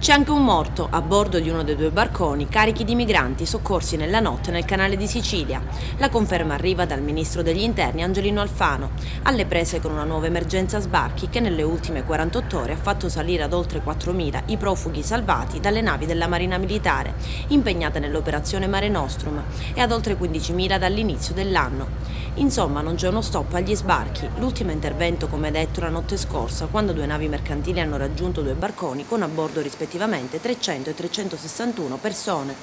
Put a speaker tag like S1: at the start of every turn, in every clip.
S1: C'è anche un morto a bordo di uno dei due barconi carichi di migranti soccorsi nella notte nel canale di Sicilia. La conferma arriva dal ministro degli interni Angelino Alfano, alle prese con una nuova emergenza sbarchi che nelle ultime 48 ore ha fatto salire ad oltre 4.000 i profughi salvati dalle navi della Marina Militare, impegnate nell'operazione Mare Nostrum, e ad oltre 15.000 dall'inizio dell'anno. Insomma, non c'è uno stop agli sbarchi. L'ultimo intervento, come detto, la notte scorsa, quando due navi mercantili hanno raggiunto due barconi con a bordo rispettivamente 300 e 361 persone.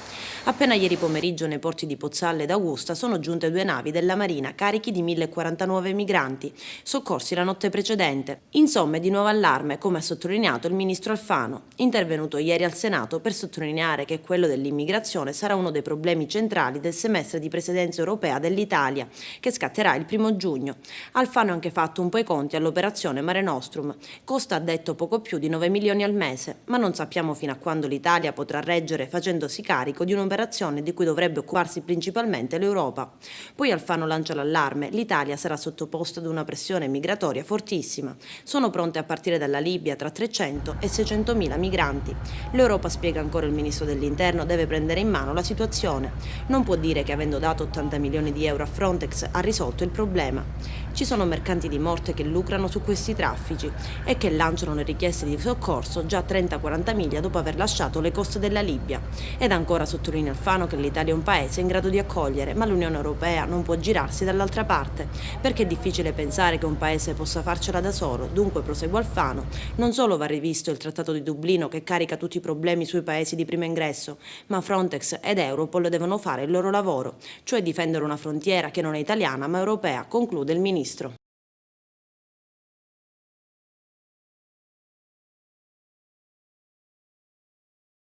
S1: Appena ieri pomeriggio nei porti di Pozzalle ed Augusta sono giunte due navi della Marina carichi di 1.049 migranti, soccorsi la notte precedente. Insomma, è di nuovo allarme, come ha sottolineato il ministro Alfano, intervenuto ieri al Senato per sottolineare che quello dell'immigrazione sarà uno dei problemi centrali del semestre di presidenza europea dell'Italia, che scatterà il 1 giugno. Alfano ha anche fatto un po' i conti all'operazione Mare Nostrum. Costa, ha detto, poco più di 9 milioni al mese, ma non sappiamo fino a quando l'Italia potrà reggere facendosi carico di un'operazione di cui dovrebbe occuparsi principalmente l'Europa. Poi Alfano lancia l'allarme: l'Italia sarà sottoposta ad una pressione migratoria fortissima. Sono pronte a partire dalla Libia tra 300 e 600 mila migranti. L'Europa, spiega ancora il ministro dell'Interno, deve prendere in mano la situazione. Non può dire che avendo dato 80 milioni di euro a Frontex ha risolto il problema. Ci sono mercanti di morte che lucrano su questi traffici e che lanciano le richieste di soccorso già a 30-40 miglia dopo aver lasciato le coste della Libia. Ed ancora sottolinea Alfano che l'Italia è un paese in grado di accogliere, ma l'Unione Europea non può girarsi dall'altra parte, perché è difficile pensare che un paese possa farcela da solo. Dunque, prosegue Alfano, non solo va rivisto il Trattato di Dublino che carica tutti i problemi sui paesi di primo ingresso, ma Frontex ed Europol devono fare il loro lavoro, cioè difendere una frontiera che non è italiana ma europea, conclude il ministro.